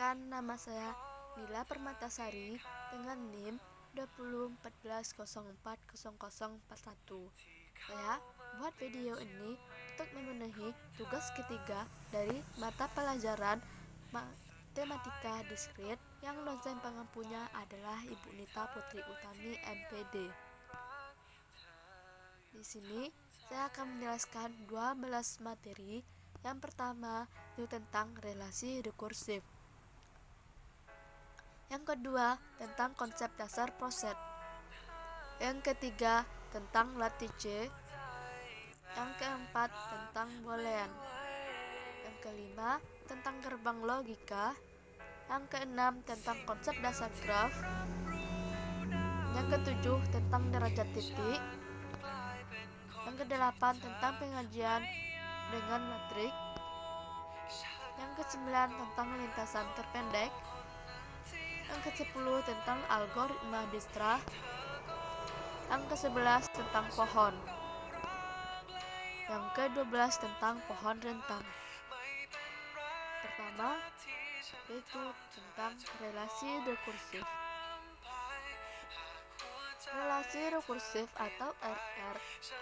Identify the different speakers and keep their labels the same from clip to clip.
Speaker 1: Perkenalkan, nama saya Nila Permatasari dengan NIM 2014040041. Saya buat video ini untuk memenuhi tugas ketiga dari mata pelajaran Matematika Diskrit yang dosen pengampunya adalah Ibu Nita Putri Utami MPD. Di sini saya akan menjelaskan 12 materi. Yang pertama itu tentang relasi rekursif. Yang kedua tentang konsep dasar proses. Yang ketiga tentang lattice. Yang keempat tentang boolean. Yang kelima tentang gerbang logika. Yang keenam tentang konsep dasar graf. Yang ketujuh tentang derajat titik. Yang kedelapan tentang pengajian dengan matrik. Yang kesembilan tentang lintasan terpendek. Yang ke-10 tentang algoritma Dijkstra. Yang ke-11 tentang pohon. Yang ke-12 tentang pohon rentang. Pertama yaitu tentang relasi rekursif. Relasi rekursif atau RR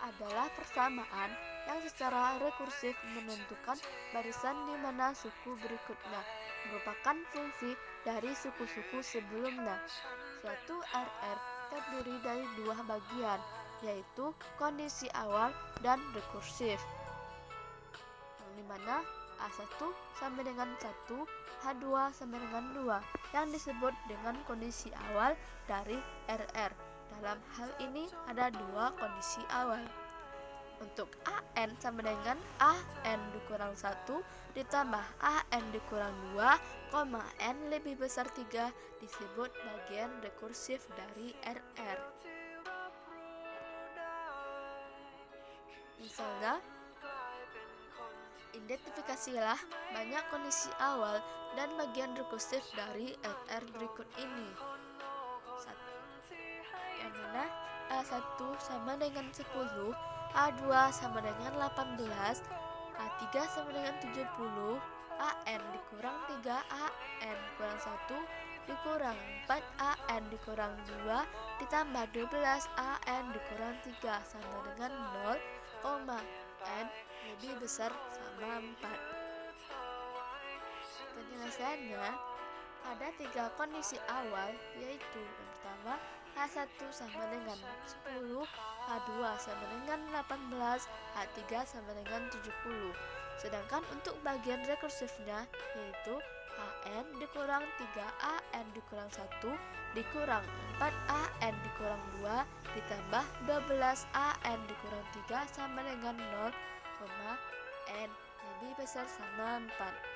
Speaker 1: adalah persamaan yang secara rekursif menentukan barisan di mana suku berikutnya merupakan fungsi dari suku-suku sebelumnya. Suatu RR terdiri dari dua bagian, yaitu kondisi awal dan rekursif, yang dimana A1 sama dengan 1, H2 sama dengan 2, yang disebut dengan kondisi awal dari RR. Dalam hal ini ada dua kondisi awal. Untuk AN sama dengan AN dikurang 1 ditambah AN dikurang 2, N lebih besar 3 disebut bagian rekursif dari RR. Misalnya, identifikasilah banyak kondisi awal dan bagian rekursif dari RR berikut ini. Yang mana A1 sama dengan 10, A2 sama dengan 18, A3 sama dengan 70, AN dikurang 3, AN kurang 1 dikurang 4, AN dikurang 2 ditambah 12, AN dikurang 3 sama dengan 0, N lebih besar sama 4. Penjelasannya, ada tiga kondisi awal, yaitu yang pertama A1 sama dengan 10, A2 sama dengan 18, A3 sama dengan 70. Sedangkan untuk bagian rekursifnya, yaitu AN dikurang 3, AN dikurang 1 dikurang 4, AN dikurang 2 ditambah 12, AN dikurang 3 sama dengan 0, N lebih besar sama 4.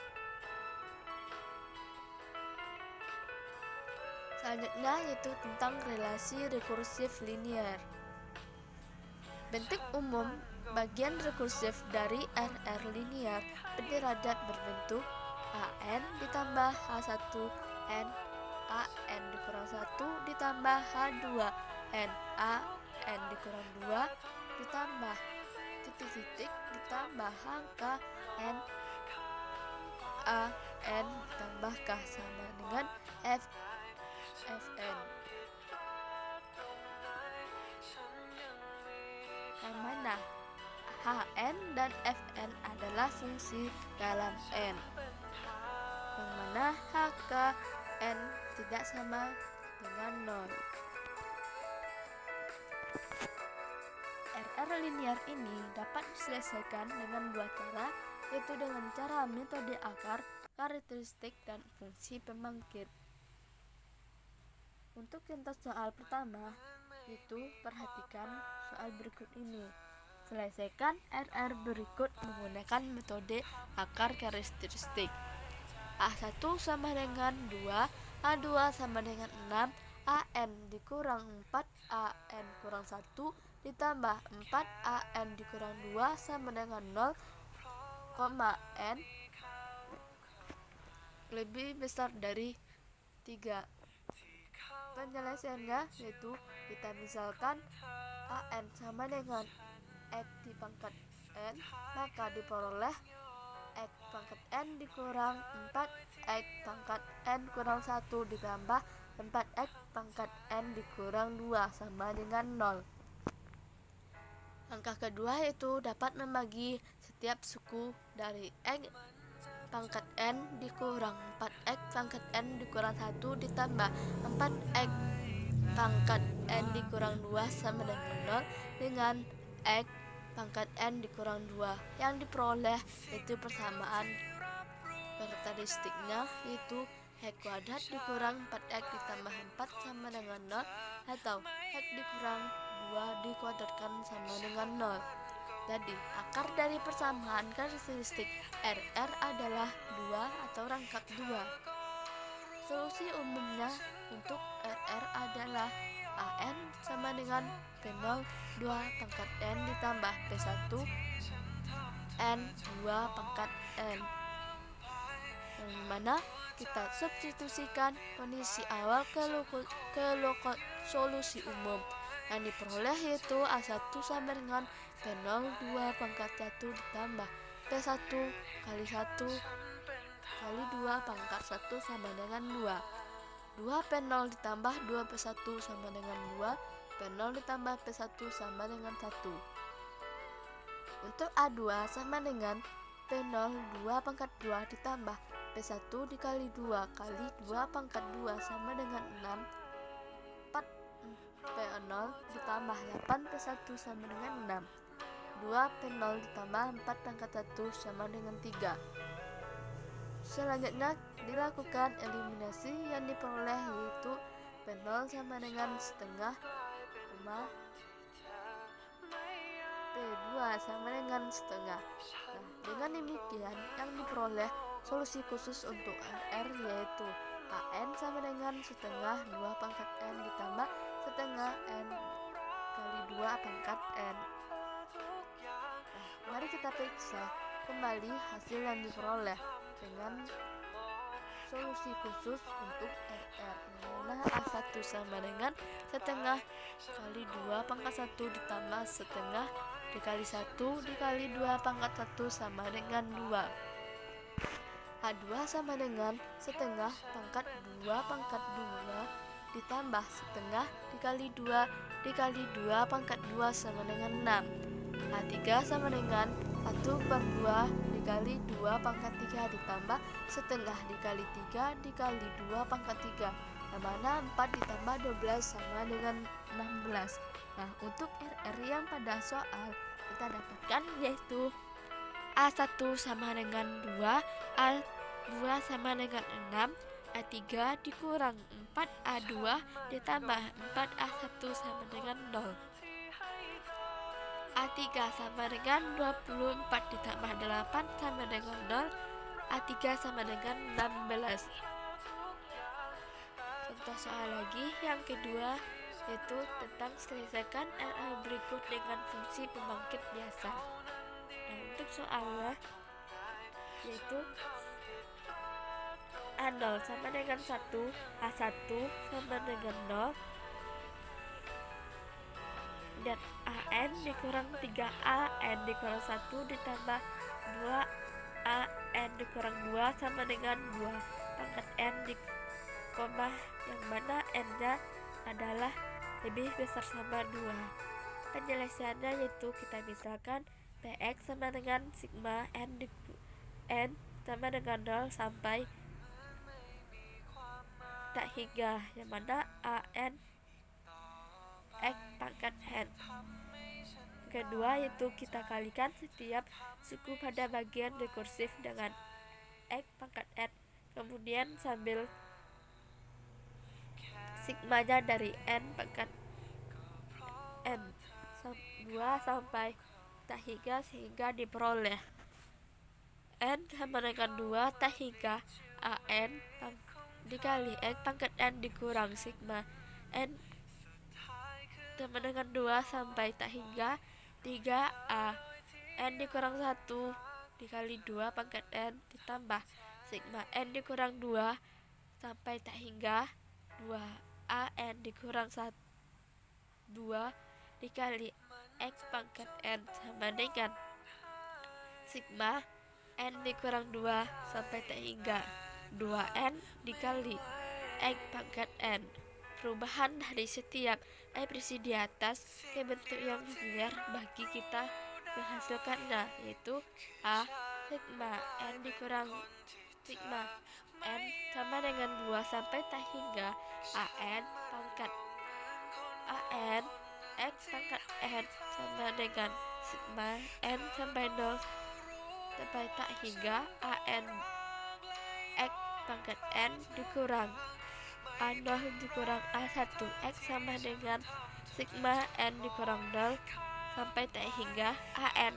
Speaker 1: Selanjutnya yaitu tentang relasi rekursif linier. Bentuk umum bagian rekursif dari RR linier berderajat berbentuk AN ditambah H1N, AN dikurang 1 ditambah H2N, AN dikurang 2 ditambah titik-titik ditambah angka N, AN ditambah K sama dengan Fn. Yang mana Hn dan Fn adalah fungsi dalam N, yang mana Hkn tidak sama dengan 0. RR linier ini dapat diselesaikan dengan dua cara, yaitu dengan cara metode akar, karakteristik, dan fungsi pembangkit. Untuk contoh soal pertama, yaitu perhatikan soal berikut ini. Selesaikan RR berikut menggunakan metode akar karakteristik. A1 sama dengan 2, A2 sama dengan 6, AN dikurang 4, AN kurang 1 ditambah 4, AN dikurang 2 sama dengan 0, N lebih besar dari 3. Penjelasannya yaitu kita misalkan AN sama dengan X dipangkat N, maka diperoleh X pangkat N dikurang 4X pangkat N kurang 1 ditambah 4X pangkat N dikurang 2 sama dengan 0. Langkah kedua yaitu dapat membagi setiap suku dari X pangkat N dikurang 4X pangkat N dikurang 1 ditambah 4X pangkat N dikurang 2 sama dengan 0 dengan X pangkat N dikurang 2. Yang diperoleh yaitu persamaan karakteristiknya, yaitu X kuadrat dikurang 4X ditambah 4 sama dengan 0 atau X dikurang 2 dikuadratkan sama dengan 0. Jadi akar dari persamaan karakteristik RR adalah 2 atau rangkap 2. Solusi umumnya untuk RR adalah AN sama dengan P0 2 pangkat N ditambah P1 N 2 pangkat N, yang mana kita substitusikan kondisi awal ke solusi umum. Yang diperoleh yaitu A1 sama dengan P0 2 pangkat 1 ditambah P1 kali 1 kali 2 pangkat 1 sama dengan 2. 2P0 ditambah 2P1 sama dengan 2. P0 ditambah P1 sama dengan 1. Untuk A2 sama dengan P0 2 pangkat 2 ditambah P1 dikali 2 kali 2 pangkat 2 sama dengan 6. 4P0 ditambah 8P1 sama dengan 6. 2P0 ditambah 4 pangkat 1 sama dengan 3. Selanjutnya dilakukan eliminasi, yang diperoleh yaitu P0 sama dengan setengah, P2 sama dengan setengah. Nah, dengan demikian yang diperoleh solusi khusus untuk RR yaitu AN sama dengan setengah 2 pangkat N ditambah setengah N kali 2 pangkat N. Nah, mari kita periksa kembali hasil yang diperoleh dengan solusi khusus untuk RR, dimana A1 sama dengan setengah kali 2 pangkat 1 ditambah setengah dikali 1 dikali 2 pangkat 1 sama dengan 2. A2 sama dengan setengah pangkat 2 pangkat 2 ditambah setengah dikali 2 dikali 2 pangkat 2 sama dengan 6. A3 sama dengan 1 per 2 dikali 2 pangkat 3 ditambah setengah dikali 3 dikali 2 pangkat 3, yang mana 4 ditambah 12 sama dengan 16. Nah, untuk RR yang pada soal kita dapatkan yaitu A1 sama dengan 2, A2 sama dengan 6, A3 dikurang 4, A2 ditambah 4, A1 sama dengan 0. A3 sama dengan 24 ditambah 8 sama dengan 0. A3 sama dengan 16. Contoh soal lagi yang kedua yaitu tentang selesaikan RL berikut dengan fungsi pembangkit biasa. Nah, untuk soalnya yaitu A0 sama dengan 1, A1 sama dengan 0, dan AN dikurang 3A N dikurang 1 ditambah 2A N dikurang 2 sama dengan 2 pangkat N di koma, yang mana N-nya adalah lebih besar sama 2. Penjelasannya yaitu kita misalkan Px sama dengan sigma N sama dengan 0 sampai tak hingga, yang mana AN X pangkat N. Kedua yaitu kita kalikan setiap suku pada bagian rekursif dengan X pangkat N, kemudian sambil sigmanya dari N pangkat N 2 sampai tak hingga, sehingga diperoleh N sama dengan 2 tak hingga AN dikali X pangkat N dikurang sigma N sama dengan 2 sampai tak hingga 3A N dikurang 1 dikali 2 pangkat N ditambah sigma N dikurang 2 sampai tak hingga 2A N dikurang 2 dikali X pangkat N sama dengan sigma N dikurang 2 sampai T hingga 2N dikali X pangkat N. Perubahan dari setiap ekspresi di atas ke bentuk yang linear bagi kita menghasilkannya, yaitu A sigma N dikurang sigma N sama dengan 2 sampai T hingga AN pangkat AN X pangkat N sama dengan sigma N sampai 0 sampai tak hingga AN X pangkat N dikurang A0 dikurang A1 X sama dengan sigma N dikurang 0 sampai tak hingga AN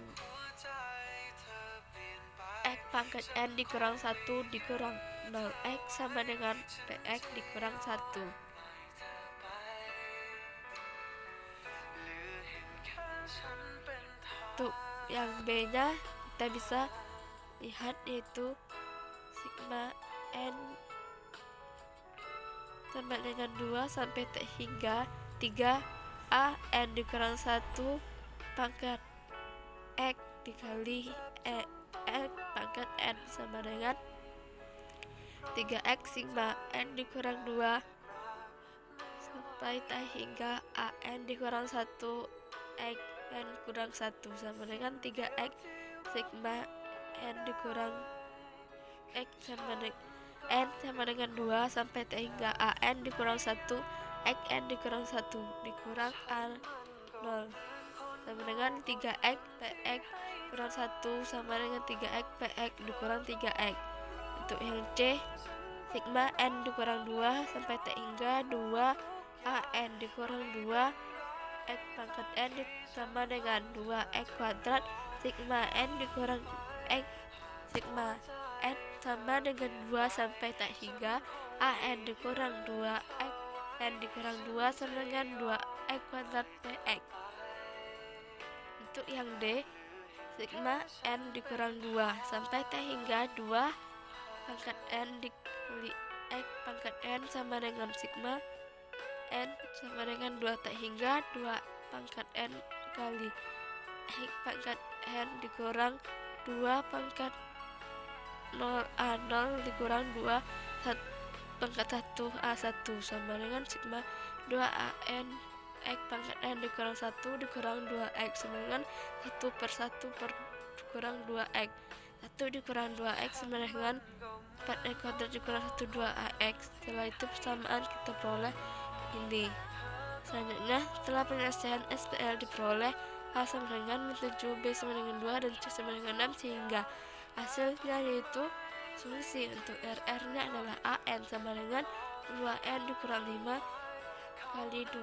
Speaker 1: X pangkat N dikurang 1 dikurang 0 X sama dengan PX dikurang 1. Untuk yang B nya kita bisa lihat yaitu sigma N sama dengan 2 sampai T hingga 3 A N dikurang 1 pangkat X dikali X pangkat N sama dengan 3X sigma N dikurang 2 sampai T hingga A N dikurang 1 X N kurang 1 sama dengan 3X sigma N dikurang X sama dengan N sama dengan 2 sampai T hingga AN dikurang 1 X N dikurang 1 dikurang A0 sama dengan 3X PX kurang 1 sama dengan 3X PX dikurang 3X. Untuk yang C, sigma N dikurang 2 sampai T hingga 2 AN dikurang 2 X pangkat N sama dengan 2X kuadrat sigma N dikurang X sigma N sama dengan 2 sampai tak hingga AN dikurang 2 X N dikurang 2 sama dengan 2X kuadrat PX. Untuk yang D, sigma N dikurang 2 sampai T hingga 2 pangkat N dikali X pangkat N sama dengan sigma N sama dengan 2 T hingga 2 pangkat N kali X pangkat N dikurang 2 pangkat 0 A0 dikurang 2 pangkat 1 A1 sama dengan sigma 2 AN X pangkat N dikurang 1 dikurang 2X sama dengan 1 per 1 per dikurang 2X 1 dikurang 2X sama dengan 4X kuadrat dikurang 1 2AX. Setelah itu persamaan kita peroleh ini. Selanjutnya setelah penyelesaian SPL diperoleh A sama dengan 7, B sama dengan 2 dan C sama dengan 6 sehingga hasilnya yaitu solusi untuk RR nya adalah AN sama dengan 2N dikurang 5 kali 2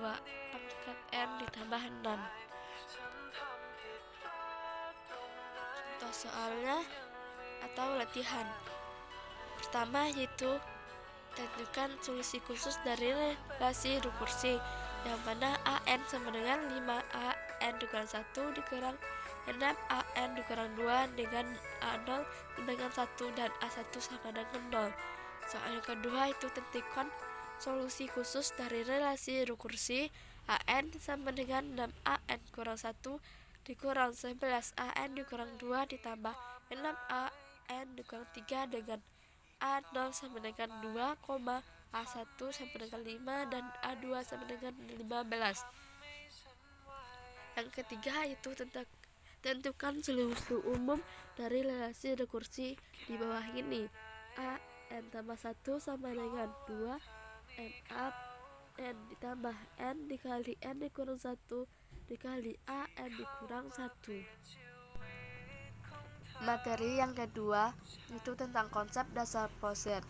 Speaker 1: pangkat N ditambah 6. Contoh soalnya atau latihan pertama yaitu tentukan solusi khusus dari relasi rekursi yang mana AN sama dengan 5AN dikurang 1 dikurang 6AN dikurang 2 dengan A0 dengan 1 dan A1 sama dengan 0. Soal yang kedua itu tentukan solusi khusus dari relasi rekursi AN sama dengan 6AN kurang 1 dikurang 11AN dikurang 2 ditambah 6AN dikurang 3 dengan A0 sama dengan 2, A1 sama dengan 5 dan A2 sama dengan 15. Yang ketiga itu tentukan solusi umum dari relasi rekursi di bawah ini. A N tambah 1 sama dengan 2 N up N ditambah N dikali N dikurang 1 dikali A N dikurang 1. Materi yang kedua itu tentang konsep dasar poset.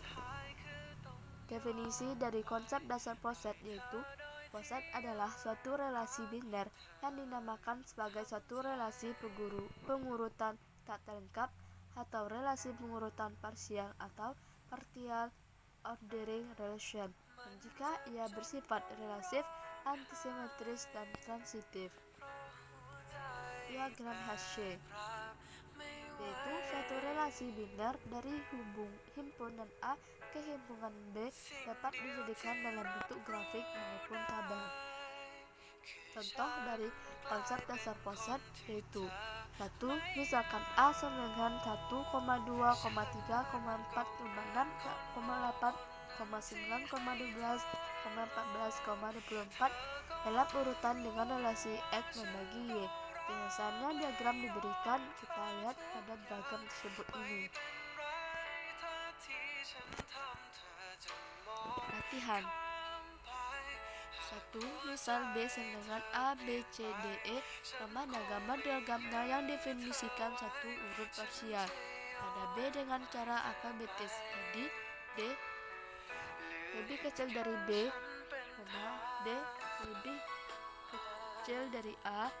Speaker 1: Definisi dari konsep dasar poset yaitu poset adalah suatu relasi biner yang dinamakan sebagai suatu relasi pengurutan tak terlengkap atau relasi pengurutan parsial atau partial ordering relation, dan jika ia bersifat relatif, antisimetris, dan transitif. Diagram Hasse yaitu suatu relasi biner dari himpunan A ke himpunan B dapat dijadikan dalam bentuk grafik maupun tabel. Contoh dari konsep dasar poset yaitu 1. Misalkan A sama dengan 1,2, 3, 4, 6, 8, 9, 12, 14, 24 dalam urutan dengan relasi X membagi Y. Penjelasannya diagram diberikan, kita lihat pada diagram tersebut ini. Latihan 1. Misal B sama dengan A, B, C, D, E. Mana gambar diagramnya yang definisikan satu urut parsial. Pada B dengan cara alfabetis. Jadi D lebih kecil dari B, D lebih kecil dari A,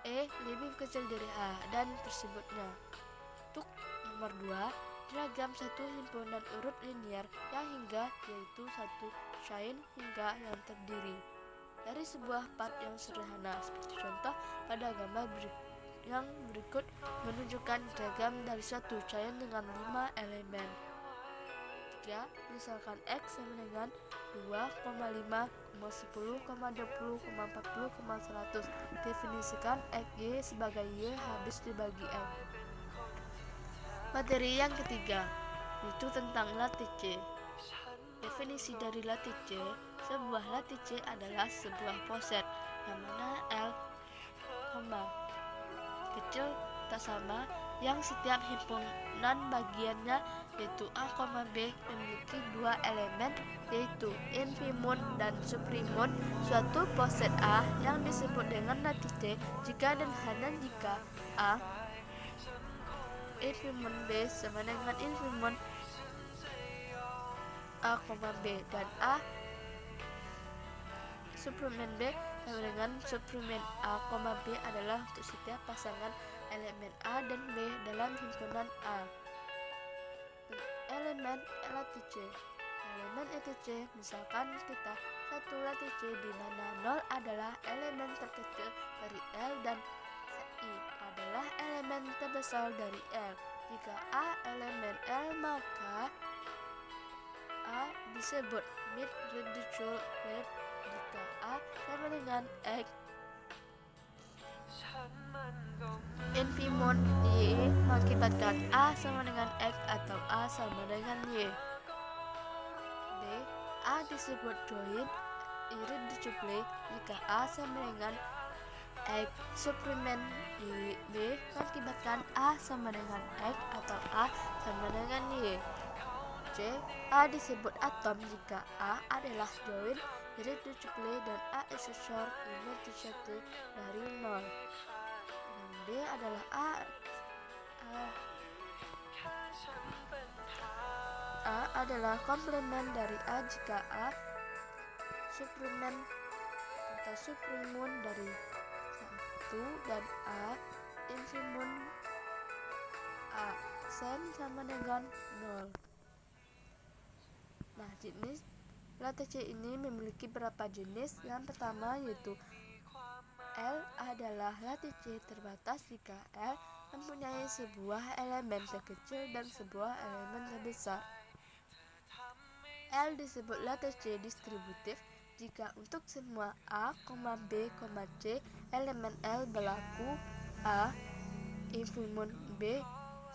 Speaker 1: E lebih kecil dari A, dan tersebutnya. Untuk nomor 2, diagram satu himpunan urut linier yang hingga yaitu satu chain hingga yang terdiri dari sebuah part yang sederhana. Seperti contoh pada gambar yang berikut menunjukkan diagram dari satu chain dengan 5 elemen. 3. Misalkan X sama dengan 2,5, 10, 20, 40, 100. Definisikan XY sebagai Y habis dibagi N. Materi yang ketiga, yaitu tentang latih C. Definisi dari latih C, sebuah latih C adalah sebuah poset yang mana L, kecil tak sama yang setiap himpunan bagiannya yaitu A, B memiliki dua elemen yaitu infimum dan supremum. Suatu poset A yang disebut dengan latih C jika dan hanya jika A infimum B sama dengan infimum A, B dan A suplemen B sama dengan suplemen A, B adalah untuk setiap pasangan elemen A dan B dalam himpunan A. Elemen latih C. Elemen latih C, misalkan kita satu latih C di mana 0 adalah elemen terkecil dari L dan I adalah elemen terbesar dari L. Jika A elemen L, maka A disebut mid-reducible wave jika A sama dengan X. Infimum Y mengakibatkan A sama dengan X atau A sama dengan Y. B. A disebut joint irreducible jika A sama dengan X. Suplemen B mengakibatkan A sama dengan X atau A sama dengan Y. C. A disebut atom jika A adalah joint irreducible dan A isosor irreducible dari 0. Dan D adalah A adalah komplemen dari A jika A suplemen atau supremum dari 1 dan A infimum A sen sama dengan 0. Nah, jenis latih C ini memiliki beberapa jenis. Yang pertama yaitu L adalah latih C terbatas jika L mempunyai sebuah elemen terkecil dan sebuah elemen terbesar. L disebut latih C distributif jika untuk semua A, B, C elemen L berlaku A infimum B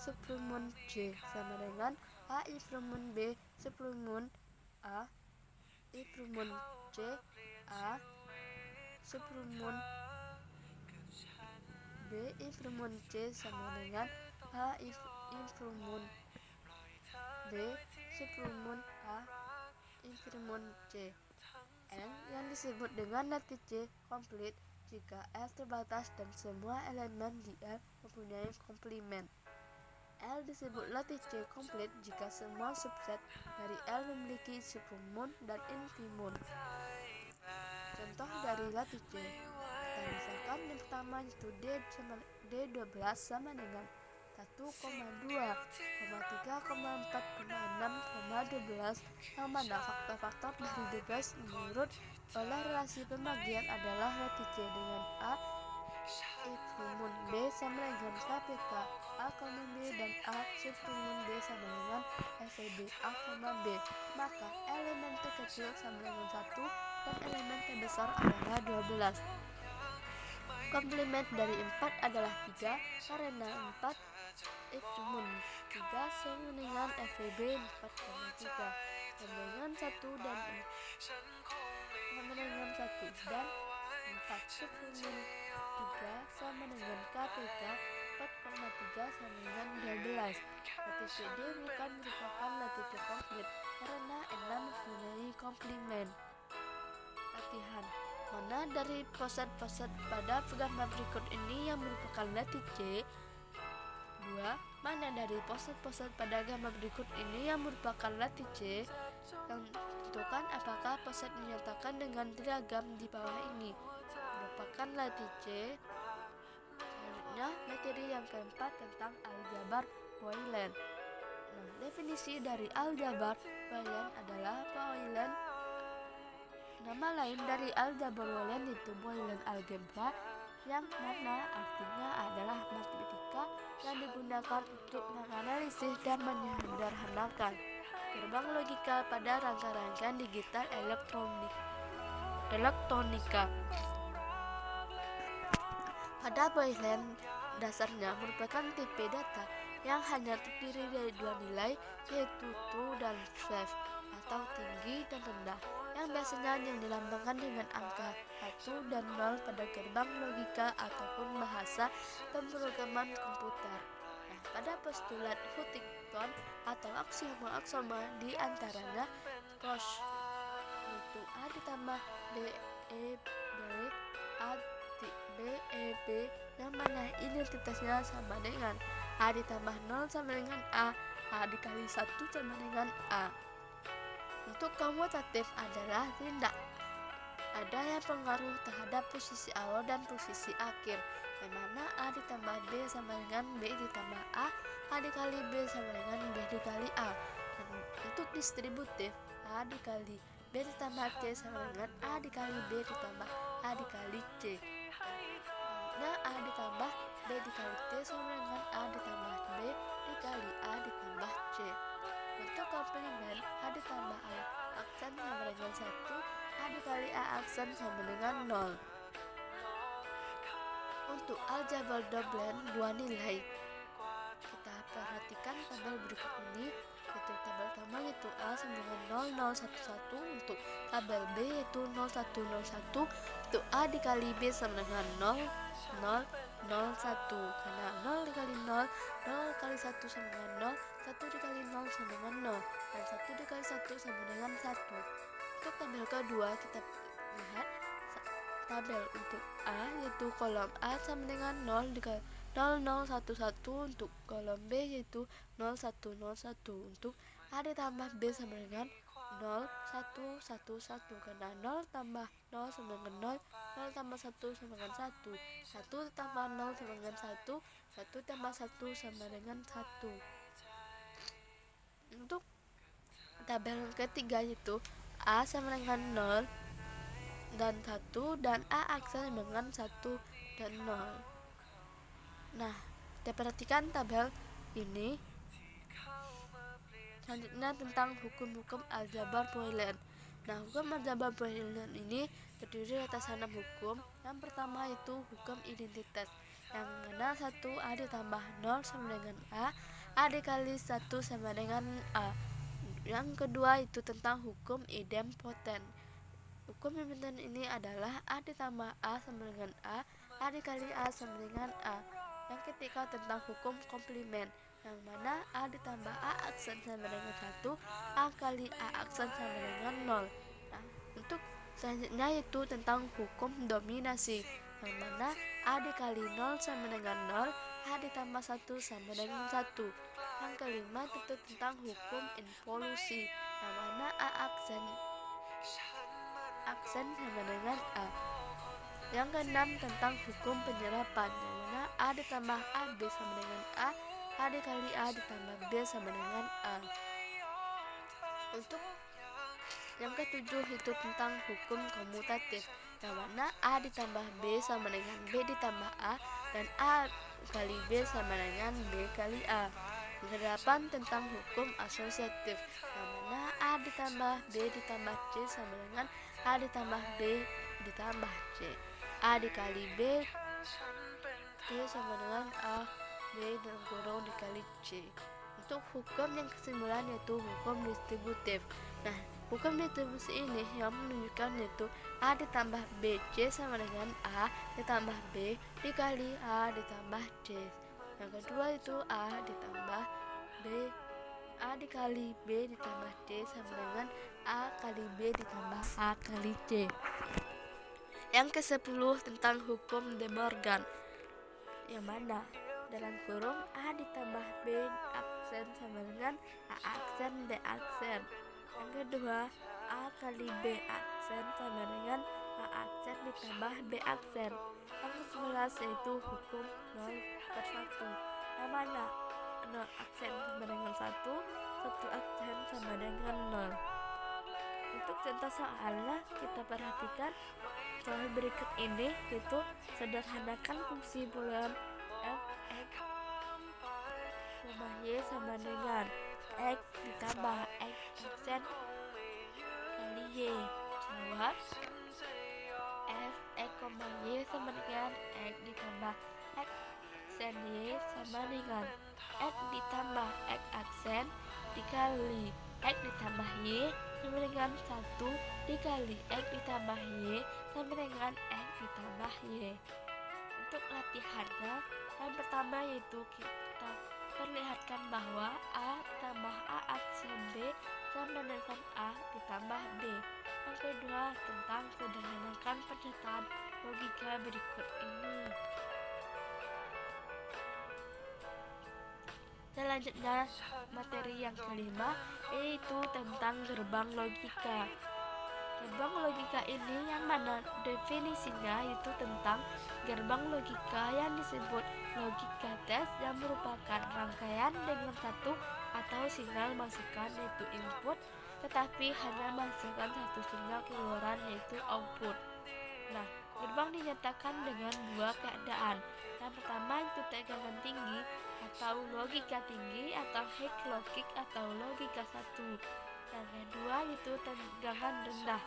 Speaker 1: suplemum C sama dengan A infimum B suplemum A infimum C A suplemum B infimum C sama dengan A infimum B suplemum A infimum C. N yang disebut dengan latih C komplit jika L terbatas dan semua elemen di L mempunyai komplement. L disebut latih C komplit jika semua subset dari L memiliki suplemum dan infimum. Contoh dari latih C, kita misalkan yang pertama itu D12 sama dengan 1,2, 3, 4, 6, 12 yang mana faktor-faktor dari 12 menurut oleh relasi pembagian adalah latih C dengan A infimum B sama dengan KPK A, B dan A suplemum B sama dengan FEB A, B. Maka elemen terkecil sama dengan 1 dan elemen terbesar adalah 12. Komplement dari 4 adalah 3 karena 4 F cuman 3 sama dengan FEB 4,3 sama dengan 1 dan sama dengan 1 dan 4 suplemen 3 sama dengan KPK 4,3 sama dengan 12. Titik D bukan merupakan titik komplit karena 6 mempunyai komplement. Latihan: mana dari poset-poset pada gambar berikut ini yang merupakan latih C? 2. Mana dari poset-poset pada gambar berikut ini yang merupakan latih C? Yang tentukan apakah poset menyatakan dengan diagram di bawah ini merupakan latih C. Selanjutnya, materi yang keempat tentang aljabar Boolean. Nah, definisi dari aljabar Boolean adalah Boolean. Nama lain dari aljabar Boolean itu Boolean algebra, yang mana artinya adalah matematika yang digunakan untuk menganalisis dan menyederhanakan gerbang logika pada rangka-rangkaian digital elektronika. Pada Boolean dasarnya merupakan tipe data yang hanya terdiri dari dua nilai, yaitu true dan false atau tinggi dan rendah, yang biasanya dilambangkan dengan angka 1 dan 0 pada gerbang logika ataupun bahasa pemrograman komputer. Nah, pada postulat Huntington atau aksioma di antaranya Cauchy, yaitu A ditambah B E B A B E B, yang mana identitasnya sama dengan A ditambah 0 sama dengan A dikali 1 sama dengan A. Untuk komutatif adalah tidak ada yang pengaruh terhadap posisi awal dan posisi akhir, yang mana A ditambah B sama dengan B ditambah A dikali B sama dengan B dikali A. Dan untuk distributif, A dikali B ditambah C sama dengan A dikali B ditambah A dikali C. Nah, A ditambah B dikali T sama dengan A ditambah B dikali A ditambah C. Untuk komplement, A ditambah A aksen sama dengan 1, A dikali A aksen sama dengan 0. Untuk aljabar Boolean dua nilai, kita perhatikan tabel berikut ini, yaitu tabel pertama yaitu A sama dengan 0011, untuk tabel B yaitu 0101, untuk A dikali B sama dengan 0001, karena 0 dikali 0, 0 kali 1 sama dengan 0, 1 dikali 0 sama dengan 0, dan 1 dikali 1 sama dengan 1. Untuk tabel kedua, kita lihat tabel untuk A, yaitu kolom A sama dengan 0 dikali 0011, untuk kolom B yaitu 0101, untuk A ditambah B sama dengan 0111, karena 0 tambah 0 sama dengan 0, 0 tambah 1 sama dengan 1, 1 tambah 0 sama dengan 1, 1 tambah 1 sama dengan 1. Untuk tabel ketiga yaitu A sama dengan 0 dan 1, dan A aksen dengan 1 dan 0. Nah, kita perhatikan tabel ini. Selanjutnya tentang hukum-hukum aljabar Boolean. Nah, hukum aljabar Boolean ini terdiri atas 6 hukum. Yang pertama itu hukum identitas, yang mana 1 A ditambah 0 sama dengan A dikali 1 sama dengan A. Yang kedua itu tentang hukum idempoten. Hukum idempoten ini adalah A ditambah A sama dengan A dikali A sama dengan A. Yang ketiga tentang hukum komplement, yang mana A ditambah A aksen sama dengan 1, A kali A aksen sama dengan 0. Nah, untuk selanjutnya yaitu tentang hukum dominasi, yang mana A dikali 0 sama dengan 0, A ditambah 1 sama dengan 1. Yang kelima itu tentang hukum involusi, yang mana A aksen sama dengan A. Yang keenam tentang hukum penyerapan, yang mana A ditambah A B sama dengan A dikali A ditambah B sama dengan A. Untuk yang ketujuh itu tentang hukum komutatif, yang mana A ditambah B sama dengan B ditambah A, dan A kali B sama dengan B kali A. Yang kedelapan tentang hukum asosiatif, yang mana A ditambah B ditambah C sama dengan A ditambah B ditambah C. A dikali B T sama dengan A, B dalam kurung dikali C. Untuk hukum yang kesembilan yaitu hukum distributif. Nah, hukum distribusi ini yang menunjukkan yaitu A ditambah B, C sama dengan A ditambah B dikali A ditambah C. Yang kedua itu A ditambah B, A dikali B ditambah C sama dengan A kali B ditambah A kali C. Yang ke-10 tentang hukum De Morgan, yang mana dalam kurung A ditambah B aksen sama dengan A aksen B aksen. Yang kedua, A kali B aksen sama dengan A aksen ditambah B aksen. Yang ke-11 yaitu hukum 0/1, yang mana 0 aksen sama dengan 1 aksen sama dengan 0. Untuk contoh soalnya kita perhatikan soal berikut ini, yaitu sederhanakan fungsi boolean f(x), y sama dengan x ditambah x aksen kali y. Jawab f(x, y) sama dengan x ditambah x aksen y sama dengan x ditambah x aksen dikali x ditambah y sama dengan 1 dikali x ditambah y sama dengan x ditambah y. Untuk latihannya, yang pertama yaitu kita perlihatkan bahwa A ditambah A aksen B sama dengan A ditambah B. Yang kedua, tentang sederhanakan pernyataan logika berikut ini. Selanjutnya, materi yang kelima yaitu tentang gerbang logika. Gerbang logika ini yang mana definisinya itu tentang gerbang logika yang disebut logika tes, yang merupakan rangkaian dengan satu atau sinyal masukan yaitu input, tetapi hanya menghasilkan satu sinyal keluaran yaitu output. Nah, gerbang dinyatakan dengan dua keadaan. Yang pertama itu tegangan tinggi atau logika tinggi atau high logic atau logika 1. Yang kedua itu tegangan rendah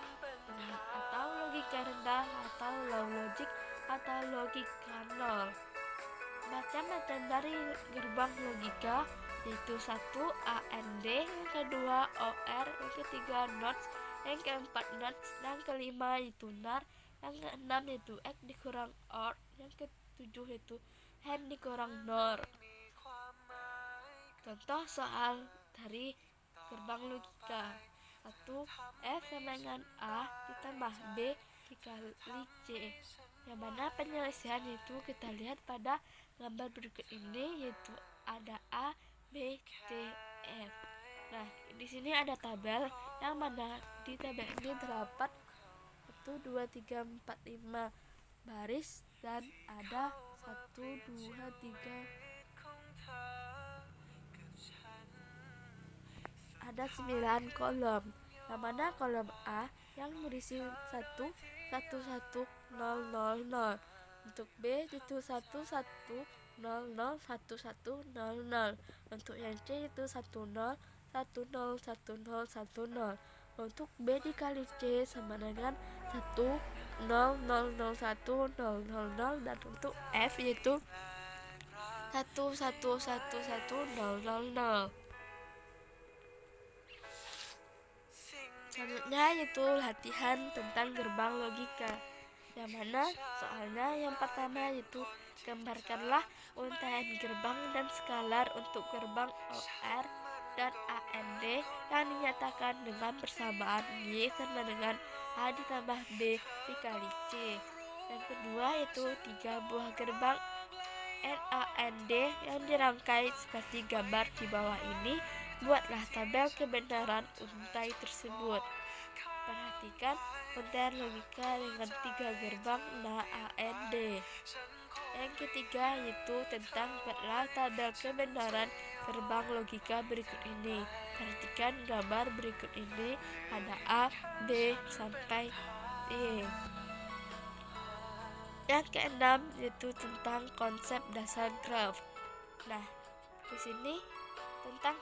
Speaker 1: atau logika rendah atau low logic atau logika 0. Macam-macam dari gerbang logika yaitu 1 AND, yang kedua OR, yang ketiga NOT, yang keempat NOT, yang kelima itu NAR, yang keenam yaitu X dikurang OR, yang ketujuh itu N dikurang NOR. Contoh soal dari gerbang logika: 1. F sama dengan A ditambah B dikali C. Yang mana penyelesaian itu kita lihat pada gambar berikut ini, yaitu ada A, B, C, F. Nah, di sini ada tabel, yang mana di tabel ini terdapat 1, 2, 3, 4, 5 baris dan ada 1, 2, 3, ada 9 kolom. Yang mana kolom A yang berisi 1, 1, 1, 0, 0, 0. Untuk B itu 1, 1, 0, 0, 1, 1, 0, 0. Untuk yang C itu 1, 0, 1, 0, 1, 0, 1, 0. Untuk B dikali C sama dengan 1, 0, 0, 0, 1, 0, 0, 0. Dan untuk F yaitu 1, 1, 1, 1, 0, 0, 0. Selanjutnya yaitu latihan tentang gerbang logika, yang mana soalnya yang pertama yaitu gambarkanlah untaian gerbang dan skalar untuk gerbang OR dan AND yang dinyatakan dengan persamaan Y sama dengan A ditambah B dikali C. Yang kedua yaitu 3 buah gerbang NAND yang dirangkai seperti gambar di bawah ini. Buatlah tabel kebenaran untai tersebut. Perhatikan untaian logika dengan 3 gerbang NAND. Yang ketiga yaitu tentang buatlah tabel kebenaran gerbang logika berikut ini. Perhatikan gambar berikut ini, ada A, B, sampai Y. Yang keenam yaitu tentang konsep dasar graf. Nah, di sini tentang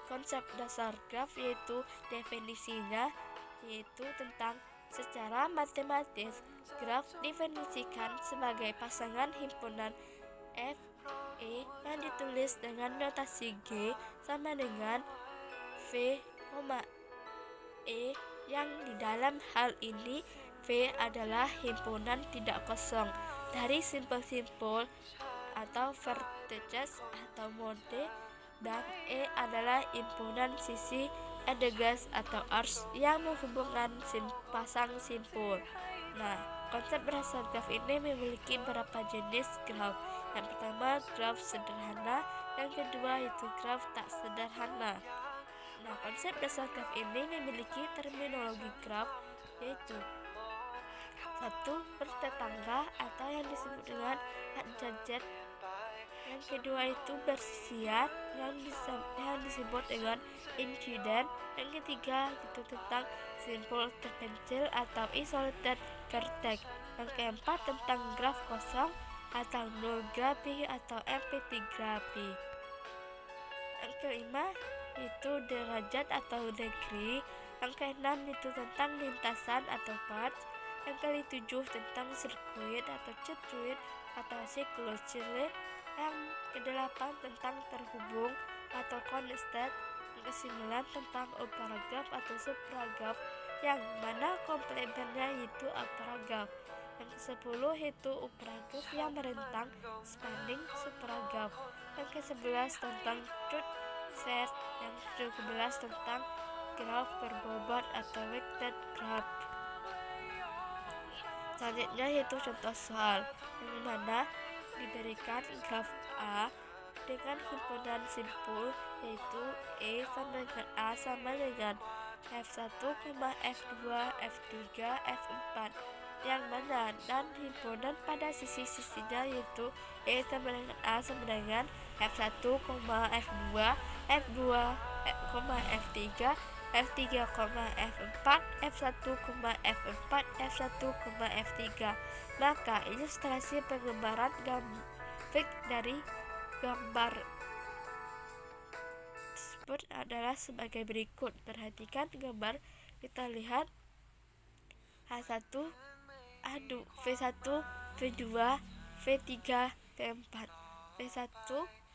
Speaker 1: konsep dasar graf yaitu definisinya yaitu tentang Secara matematis, graf definisikan sebagai pasangan himpunan F, E yang ditulis dengan notasi G sama dengan V, E yang di dalam hal ini V adalah himpunan tidak kosong dari simpul-simpul atau vertices atau mode, dan E adalah himpunan sisi edges atau arcs yang menghubungkan pasang simpul. Nah, konsep dasar graf ini memiliki beberapa jenis graf. Yang pertama, graf sederhana. Yang kedua, itu graf tak sederhana. Nah, konsep dasar graf ini memiliki terminologi graf, yaitu satu, bertetangga atau yang disebut dengan adjacent. Yang kedua itu bersisian yang disebut dengan incident. Yang ketiga itu tentang simpul terpencil atau isolated vertex. Yang keempat tentang graf kosong atau null grafi atau empty grafi. Yang kelima itu derajat atau degree. Yang keenam itu tentang lintasan atau path. Yang ketujuh tentang sirkuit atau circuit atau cyclochile. Yang kedelapan tentang terhubung atau connected. Yang kesembilan tentang operagraf atau supragraf, yang mana komplemennya yaitu operagraf. Yang kesepuluh itu operagraf yang merentang spanning supragraf. Yang kesebelas tentang truth set. Yang ke-11 tentang graf berbobot atau weighted graph. Selanjutnya yaitu contoh soal, yang mana diberikan graf A dengan himpunan simpul yaitu E sama dengan A sama dengan F1, F2, F3, F4, yang mana dan himpunan pada sisi-sisinya yaitu E sama dengan A sama dengan F1, F2, F2, F3, F3, F4, F1, F4, F1, F3. Maka ilustrasi penggambaran grafik dari gambar tersebut adalah sebagai berikut. Perhatikan gambar, kita lihat V1, V2, V3, V4. V1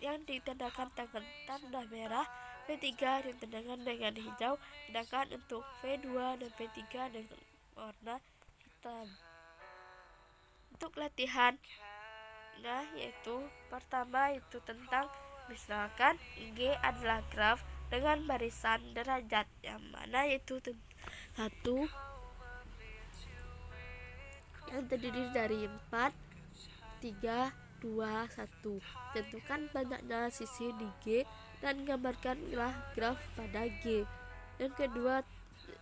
Speaker 1: yang ditandai dengan tanda merah, V3 ditandai dengan hijau, sedangkan untuk V2 dan V3 dengan warna hitam. Untuk latihan, yaitu pertama itu tentang misalkan G adalah graf dengan barisan derajat, yang mana yaitu satu yang terdiri dari 4, 3, 2, 1. Tentukan banyaknya sisi di G dan gambarkanlah graf pada G. Yang kedua,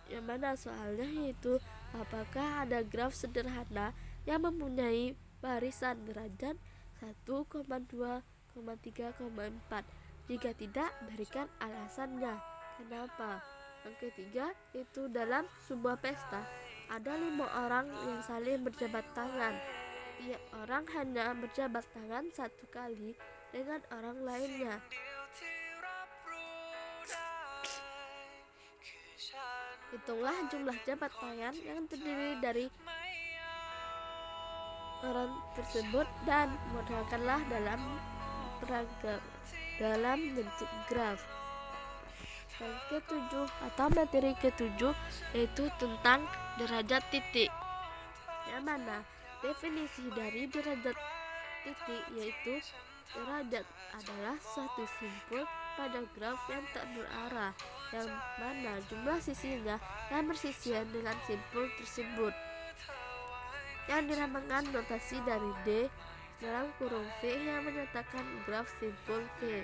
Speaker 1: yang mana soalnya yaitu apakah ada graf sederhana yang mempunyai barisan derajat 1,2, 3,4. Jika tidak, berikan alasannya kenapa. Yang ketiga, itu dalam sebuah pesta ada 5 orang yang saling berjabat tangan. Tiap orang hanya berjabat tangan 1 kali dengan orang lainnya. Hitunglah jumlah jabat tangan yang terdiri dari orang tersebut dan modelkanlah dalam bentuk graf. Yang ketujuh atau materi ketujuh yaitu tentang derajat titik, yang mana definisi dari derajat titik yaitu derajat adalah suatu simpul pada graf yang tak berarah, yang mana jumlah sisinya yang bersisian dengan simpul tersebut, yang dinamakan notasi dari D dalam kurung V yang menyatakan graf simpul V.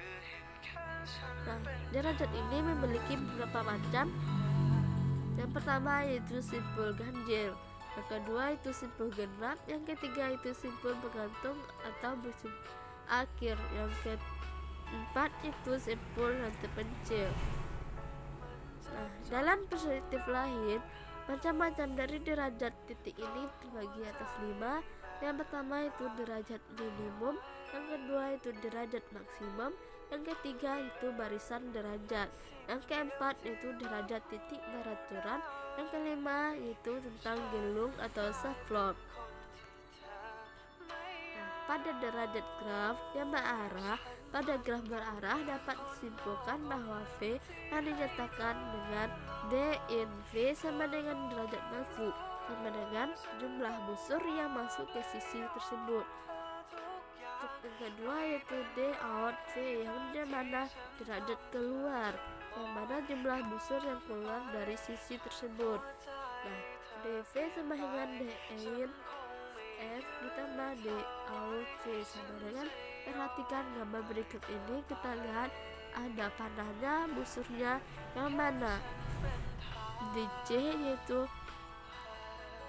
Speaker 1: Nah, derajat ini memiliki beberapa macam. Yang pertama yaitu simpul ganjil, yang kedua itu simpul genap, yang ketiga itu simpul bergantung atau bersimpul akhir, yang keempat itu simpul yang terpencil. Nah, dalam perspektif lain, macam-macam dari derajat titik ini terbagi atas 5. Yang pertama itu derajat minimum, yang kedua itu derajat maksimum, yang ketiga itu barisan derajat, yang keempat itu derajat titik beraturan, yang kelima itu tentang gelung atau safflon. Pada derajat graf yang berarah, pada graf berarah dapat disimpulkan bahwa V yang dinyatakan dengan D in V sama dengan derajat masuk sama dengan jumlah busur yang masuk ke sisi tersebut. Untuk yang kedua yaitu D out V yang dimana derajat keluar, yang mana jumlah busur yang keluar dari sisi tersebut. Nah, DV sama dengan D in F ditambah D out V sama dengan, perhatikan gambar berikut ini, kita lihat ada panahnya busurnya yang mana di C yaitu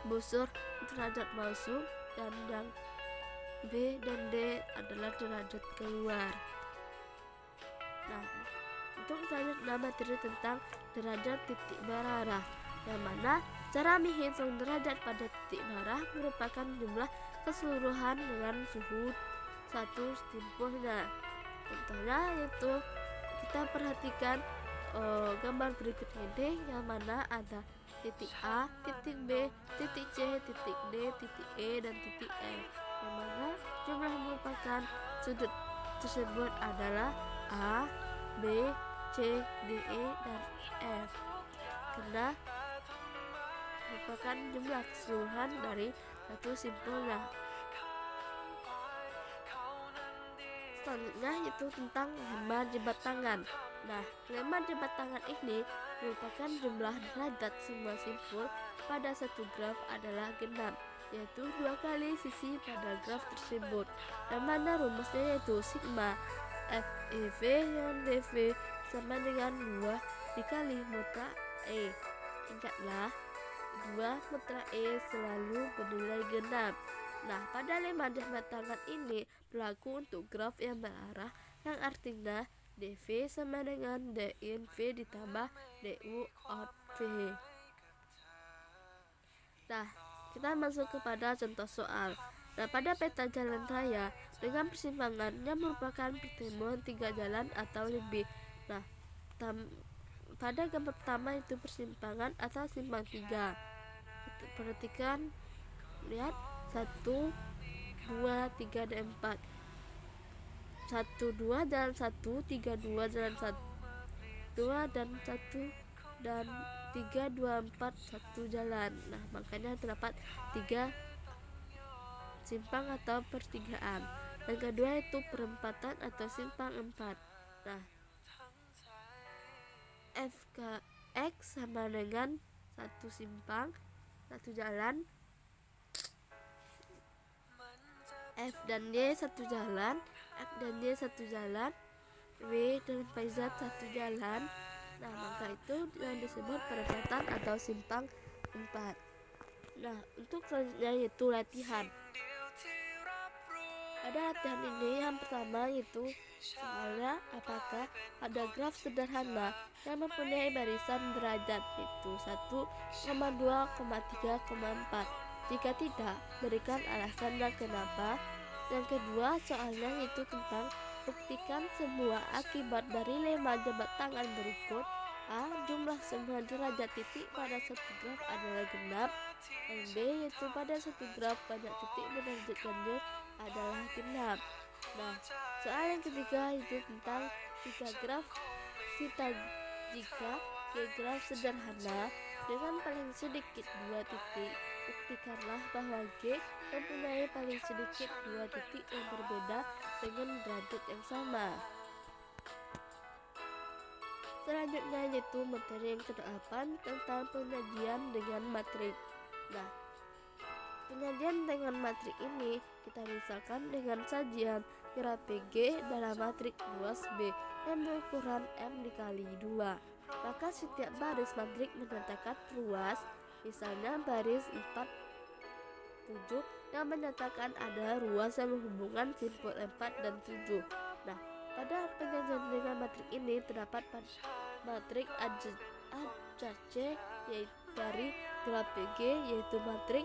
Speaker 1: busur derajat masuk dan yang B dan D adalah derajat keluar. Nah, untuk selanjutnya materi tentang derajat titik berarah, yang mana cara menghitung derajat pada titik berarah merupakan jumlah keseluruhan dengan suhu satu simpulnya. Contohnya yaitu kita perhatikan gambar berikut ini, yang mana ada titik A, titik B, titik C, titik D, titik E, dan titik F, yang mana jumlah merupakan sudut tersebut adalah A, B, C, D, E, dan F, karena merupakan jumlah keseluruhan dari satu simpulnya. Selanjutnya itu tentang lemah jebat tangan. Nah, lemah jebat tangan ini merupakan jumlah derajat semua simpul pada satu graf adalah genap, yaitu 2 kali sisi pada graf tersebut, yang mana rumusnya yaitu sigma FEV yang DV sama dengan 2 dikali mutlak E. Ingatlah, 2 mutlak E selalu bernilai genap. Nah, pada lemah jebat tangan ini berlaku untuk graf yang berarah, yang artinya DV sama dengan D in V ditambah DU out V. Nah, kita masuk kepada contoh soal. Nah, pada peta jalan raya dengan persimpangan yang merupakan pertemuan 3 jalan atau lebih. Nah, pada gambar pertama itu persimpangan atau simpang 3. Perhatikan, lihat 1, 2, 3, dan 4. 1, 2 jalan 1, 3, 2 jalan 1, 2 dan 1, dan 3, 2, 4, 1 jalan. Nah, makanya terdapat 3 simpang atau pertigaan. Yang kedua itu perempatan atau simpang 4. Nah, FKX sama dengan 1 simpang, 1 jalan, F dan Y 1 jalan, F dan Y 1 jalan, W dan PZ 1 jalan. Nah, maka itu yang disebut perempatan atau simpang 4. Nah, untuk selanjutnya yaitu latihan. Pada latihan ini yang pertama yaitu soalnya apakah ada graf sederhana yang mempunyai barisan derajat itu 1, 2, 3, 4. Jika tidak, berikan alasan dan kenapa. Yang kedua, soalnya itu tentang buktikan semua akibat dari lemah jebat tangan berikut. A. Jumlah semua derajat titik pada satu graf adalah genap. Yang B yaitu pada satu graf banyak titik berderajat ganjil adalah genap. Nah, soal yang ketiga itu tentang 3 graf jika graf sederhana dengan paling sedikit 2 titik, buktikanlah bahwa G mempunyai paling sedikit 2 titik yang berbeda dengan derajat yang sama. Selanjutnya yaitu materi yang ke-8 tentang penyajian dengan matrik. Nah, penyajian dengan matrik ini kita misalkan dengan sajian graf PG dalam matrik luas B yang berukuran M dikali 2. Maka setiap baris matrik menyatakan ruas, misalnya baris 4, 7 yang menyatakan ada ruas yang menghubungkan simpul 4 dan 7. Nah, pada penyajian dengan matrik ini terdapat matrik adjacent yaitu dari graf PG yaitu matrik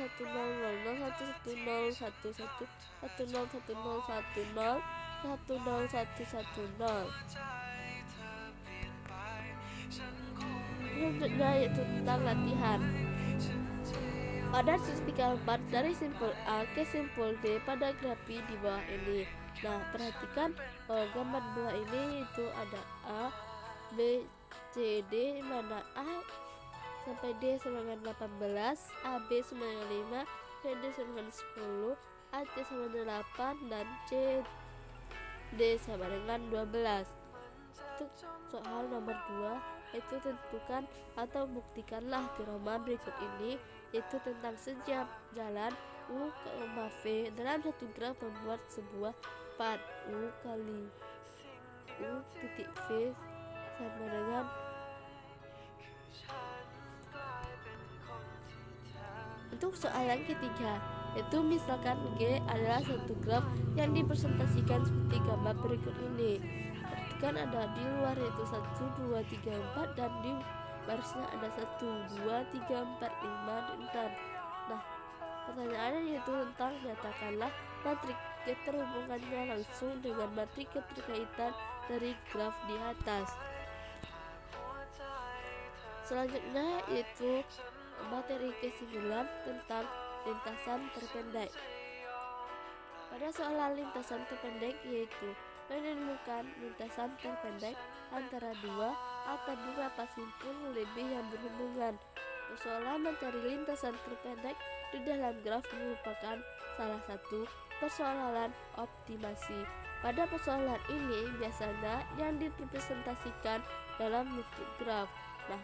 Speaker 1: Selanjutnya yaitu tentang latihan. Pada sisi 4 dari simpul A ke simpul D pada grafi di bawah ini. Nah, perhatikan gambar dua ini itu ada A, B, C, D, mana A sampai D sama dengan 18, AB sama dengan 5, CD sama dengan 10, AC sama dengan 8, dan CD sama dengan 12. Untuk soal nomor 2, itu tentukan atau buktikanlah teorema berikut ini, yaitu tentang sejam jalan U, V dalam satu graf membuat sebuah path U kali U titik V sama dengan Untuk soal yang ketiga, yaitu misalkan G adalah satu graf yang dipresentasikan seperti gambar berikut ini. Perhatikan ada di luar yaitu 1, 2, 3, 4 dan di barisnya ada 1, 2, 3, 4, 5, dan 6. Nah, pertanyaannya yaitu tentang nyatakanlah matrik keterhubungannya langsung dengan materi keterkaitan dari graf di atas. Selanjutnya yaitu materi ke-9 tentang lintasan terpendek. Pada soalan lintasan terpendek yaitu menemukan lintasan terpendek antara dua atau beberapa simpul lebih yang berhubungan. Persoalan mencari lintasan terpendek di dalam graf merupakan salah satu persoalan optimasi. Pada persoalan ini biasanya yang direpresentasikan dalam bentuk graf. Nah,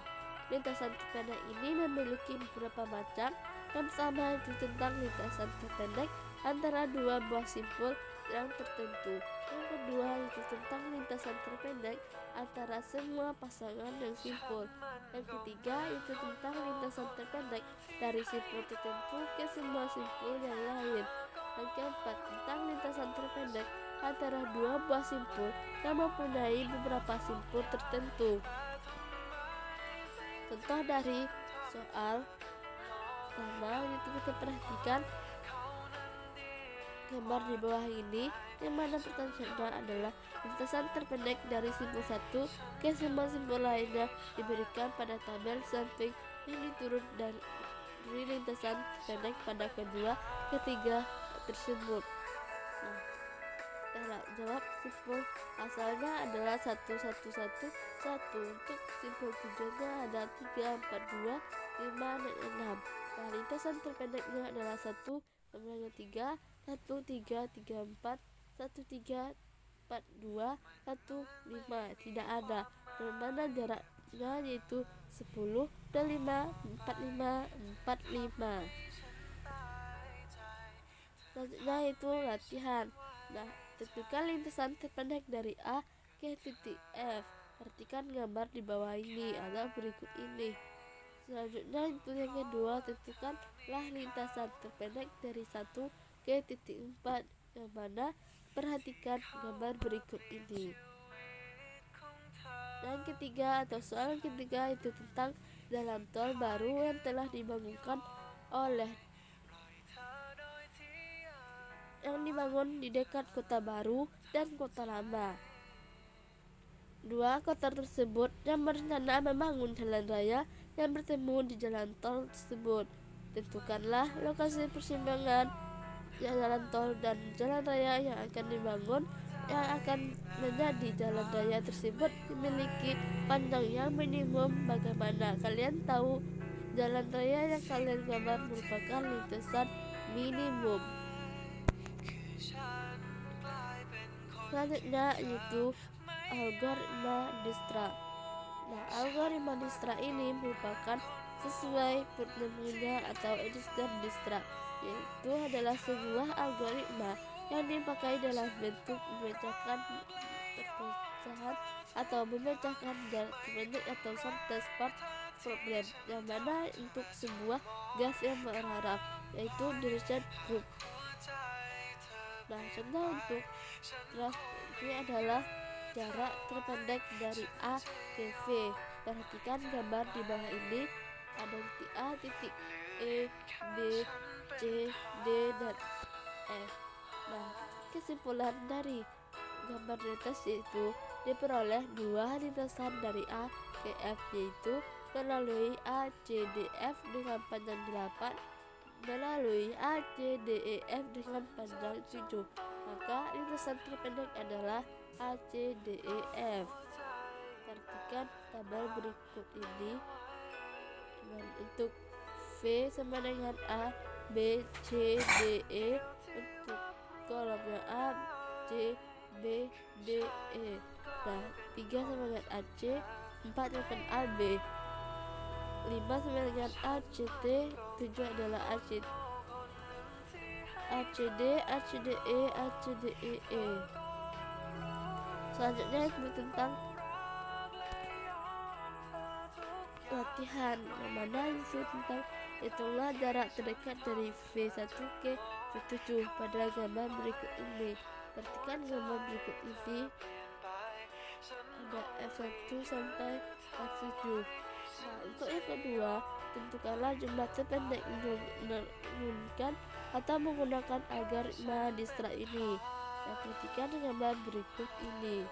Speaker 1: lintasan terpendek ini memiliki beberapa macam. Yang pertama itu tentang lintasan terpendek antara dua buah simpul yang tertentu. Yang kedua itu tentang lintasan terpendek antara semua pasangan yang simpul. Yang ketiga itu tentang lintasan terpendek dari simpul tertentu ke semua simpul yang lain. Yang keempat tentang lintasan terpendek antara dua buah simpul yang mempunyai beberapa simpul tertentu. Contoh dari soal pertama itu kita perhatikan gambar di bawah ini, yang mana pertanyaannya adalah lintasan terpendek dari simpul 1 ke semua simpul lainnya diberikan pada tabel samping yang diturut dari lintasan terpendek pada kedua, ketiga tersebut. Nah, kita jawab simpul asalnya adalah 1 1 1 1. Untuk simpul tujuannya ada 3 4 2 5 dan 6. Nah, lintasan terpendeknya adalah 1 sama 3 1 3 3 4 1 3 4 2 1 5 tidak ada, dan mana jaraknya yaitu 10 dan 5 4 5 4 5. Selanjutnya itu latihan. Nah, tentukan lintasan terpendek dari A ke titik F. Perhatikan gambar di bawah ini atau berikut ini. Selanjutnya itu yang kedua, tentukanlah lintasan terpendek dari 1 ke titik 4, yang mana perhatikan gambar berikut ini. Yang ketiga atau soal ketiga itu tentang jalan tol baru yang telah dibangun di dekat kota baru dan kota lama. Dua kota tersebut yang berencana membangun jalan raya yang bertemu di jalan tol tersebut. Tentukanlah lokasi persimpangan jalan tol dan jalan raya yang akan dibangun. Yang akan menjadi jalan raya tersebut memiliki panjang yang minimum. Bagaimana kalian tahu jalan raya yang kalian gambar merupakan lintasan minimum? Selanjutnya yaitu algoritma Dijkstra. Nah, algoritma Dijkstra ini merupakan sesuai namanya atau Dijkstra, yaitu adalah sebuah algoritma yang dipakai dalam bentuk memecahkan perpecahan atau memecahkan terbentuk atau shortest part problem, yang mana untuk sebuah graf yang beraraf yaitu direction group. Nah, contoh untuk graf ini adalah jarak terpendek dari A ke V. Perhatikan gambar di bawah ini, ada titik A, titik E, B, C, D, dan F. Nah, kesimpulan dari gambar di atas yaitu diperoleh dua lintasan dari A ke F, yaitu melalui A, C, D, F dengan panjang 8, melalui A, C, D, E, F dengan panjang 7. Maka lintasan terpendek adalah A, C, D, E, F. Perhatikan tabel berikut ini. Dan untuk V sama dengan A, B, C, D, E. Untuk kolomnya A, C, B, D, E. Nah, 3 sama dengan AC, 4 dengan AB, 5 sama dengan ACT, 7 adalah ACD, ACDE, ACDEE. Selanjutnya itu tentang latihan, yang mana itu tentang hitunglah jarak terdekat dari V1 ke V7 pada gambar berikut ini. Perhatikan gambar berikut ini, ada F1 sampai F7. Nah, untuk yang kedua, tentukanlah jumlah terpendek menurunkan atau menggunakan algoritma Dijkstra ini. Nah, perhatikan gambar berikut ini.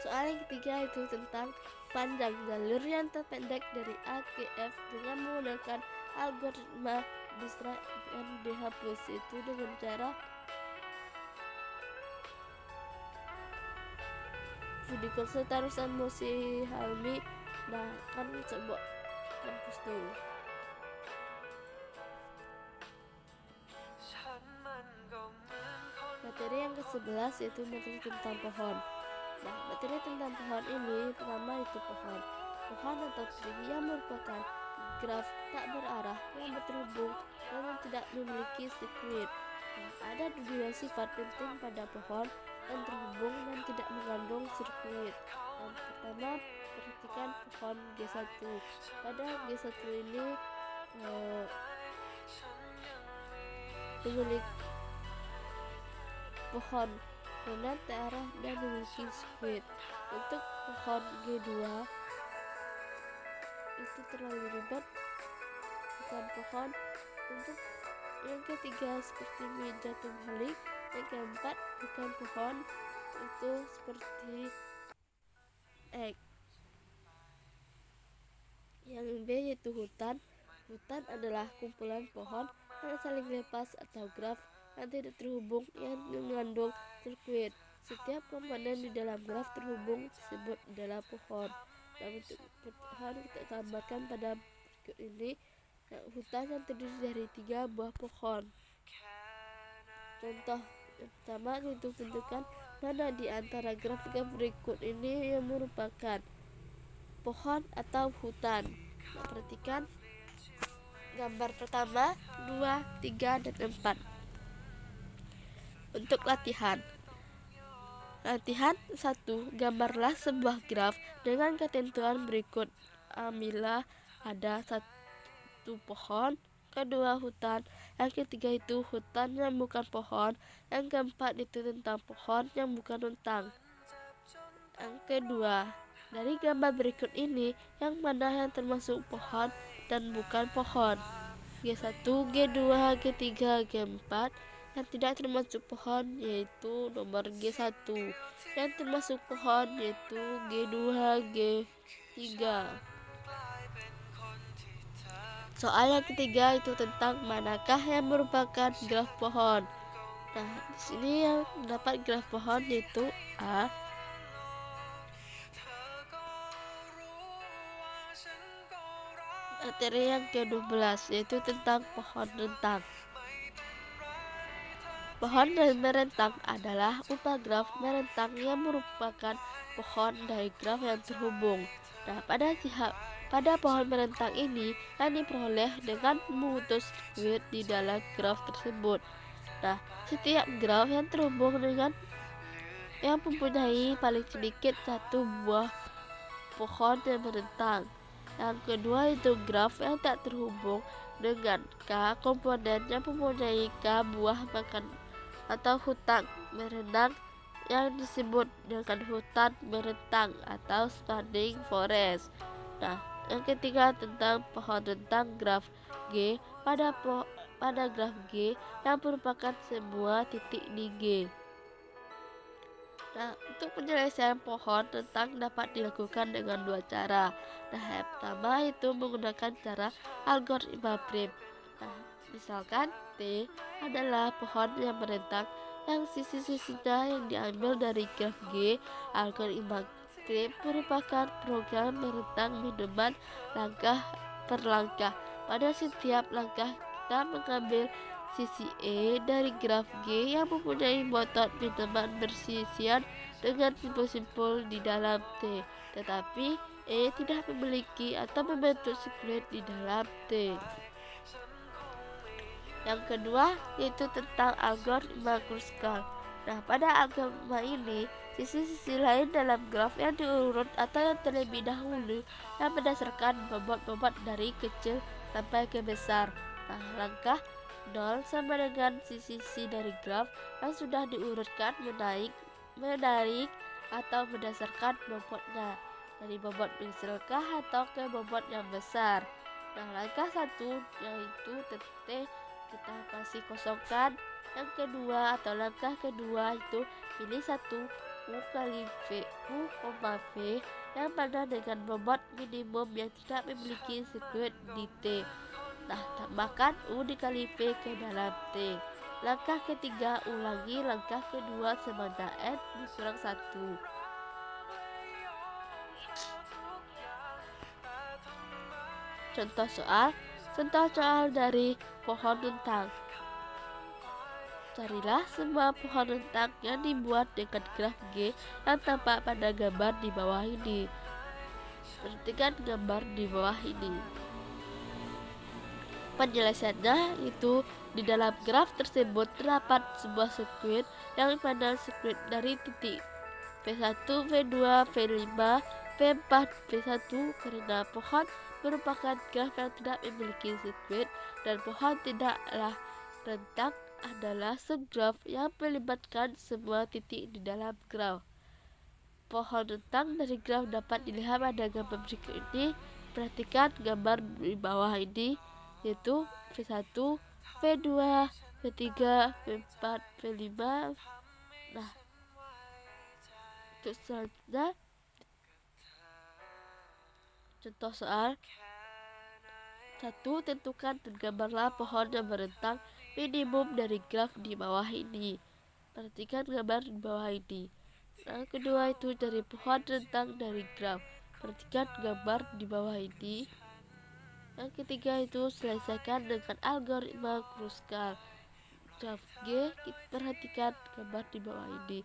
Speaker 1: Soal yang ketiga itu tentang panjang jalur yang terpendek dari A ke F dengan menggunakan algoritma Dijkstra dan dihapus, itu dengan cara video call tarusan Musi Halmi. Nah, kan coba kampus tuh. Materi yang ke-11 yaitu materi tentang pohon. Nah, materi tentang pohon ini pertama itu pohon atau tree yang merupakan graf tak berarah yang terhubung dan yang tidak memiliki sirkuit. Nah, ada dua sifat penting pada pohon yang terhubung dan tidak mengandung sirkuit. Yang pertama, perhatikan pohon G1. Pada G1 ini pemilik pohon karena terarah dan memiliki sirkuit. Untuk pohon G2 itu terlalu ribet, bukan pohon. Untuk yang ketiga seperti meja terbalik. Yang keempat bukan pohon, itu seperti X. Yang B yaitu hutan. Hutan adalah kumpulan pohon yang saling lepas atau graf yang tidak terhubung yang mengandung sirkuit. Setiap komponen di dalam graf terhubung disebut adalah pohon. Dan untuk pohon kita gambarkan pada berikut ini. Hutan yang terdiri dari 3 buah pohon. Contoh yang pertama itu tentukan mana di antara grafik berikut ini yang merupakan pohon atau hutan. Nah, perhatikan gambar pertama, 2, 3, dan 4. Untuk latihan 1. Gambarlah sebuah graf dengan ketentuan berikut. Ambillah ada 1 pohon, kedua hutan, yang ketiga itu hutan yang bukan pohon, yang keempat itu tentang pohon yang bukan hutan. Yang kedua, dari gambar berikut ini yang mana yang termasuk pohon dan bukan pohon? G1, G2, G3, G4. Yang tidak termasuk pohon yaitu nomor G1. Yang termasuk pohon yaitu G2, G3. Soal yang ketiga itu tentang manakah yang merupakan graf pohon. Nah, di sini yang mendapat graf pohon yaitu A. Materi yang ke-12 yaitu tentang pohon rentang. Pohon dari merentang adalah upah graf merentang yang merupakan pohon dari graf yang terhubung. Nah, pada pohon merentang ini yang diperoleh dengan memutus sirkuit di dalam graf tersebut. Nah, setiap graf yang terhubung dengan yang mempunyai paling sedikit 1 buah pohon yang merentang. Yang kedua itu graf yang tak terhubung dengan K komponen yang mempunyai K buah makan atau hutan merentang yang disebut dengan hutan merentang atau standing forest. Nah, yang ketiga tentang pohon rentang graf G pada graf G yang merupakan sebuah titik di G. Nah, untuk penyelesaian pohon rentang dapat dilakukan dengan 2 cara. Nah, yang pertama itu menggunakan cara algoritma prim. Nah, misalkan T adalah pohon yang merentang yang sisi-sisinya yang diambil dari graf G. Algoritma prim merupakan program merentang minuman langkah per langkah. Pada setiap langkah kita mengambil sisi E dari graf G yang mempunyai botot minuman bersisian dengan simpul-simpul di dalam T, tetapi E tidak memiliki atau membentuk sirkuit di dalam T. Yang kedua yaitu tentang algoritma Kruskal. Nah, pada algoritma ini sisi-sisi lain dalam graf yang diurut atau yang terlebih dahulu yang berdasarkan bobot-bobot dari kecil sampai ke besar. Nah, langkah 0 sama dengan sisi-sisi dari graf yang sudah diurutkan menarik atau berdasarkan bobotnya, dari bobot pensil kah atau ke bobot yang besar. Nah, langkah 1 yaitu titik kita masih kosongkan. Yang kedua atau langkah kedua itu pilih satu U kali V, U, V yang mana dengan bobot minimum yang tidak memiliki sirkuit di T. Nah, tambahkan U dikali V ke dalam T. Langkah ketiga, ulangi langkah kedua sebanyak N dikurang 1. Contoh soal dari pohon rentang. Carilah semua pohon rentang yang dibuat dengan graf G yang tampak pada gambar di bawah ini. Perhatikan gambar di bawah ini. Penjelasannya itu di dalam graf tersebut terdapat sebuah sirkuit yang mana sirkuit dari titik V1, V2, V5, V4, V1 karena pohon merupakan graf yang tidak memiliki sirkuit dan pohon tidaklah rentang adalah subgraf yang melibatkan semua titik di dalam graf. Pohon rentang dari graf dapat dilihat pada gambar berikut ini. Perhatikan gambar di bawah ini yaitu V1, V2, V3, V4, V5. Nah, untuk selanjutnya contoh soal 1. Tentukan dan gambarlah pohon yang berentang minimum dari graf di bawah ini. Perhatikan gambar di bawah ini. Yang kedua itu dari pohon rentang dari graf. Perhatikan gambar di bawah ini. Yang ketiga itu selesaikan dengan algoritma Kruskal. Graf G, kita perhatikan gambar di bawah ini.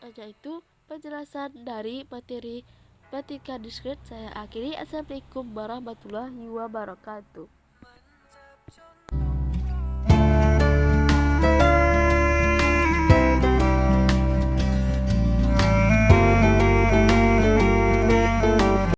Speaker 1: Hanya itu penjelasan dari materi Matematika Diskrit saya akhiri. Assalamualaikum warahmatullahi wabarakatuh.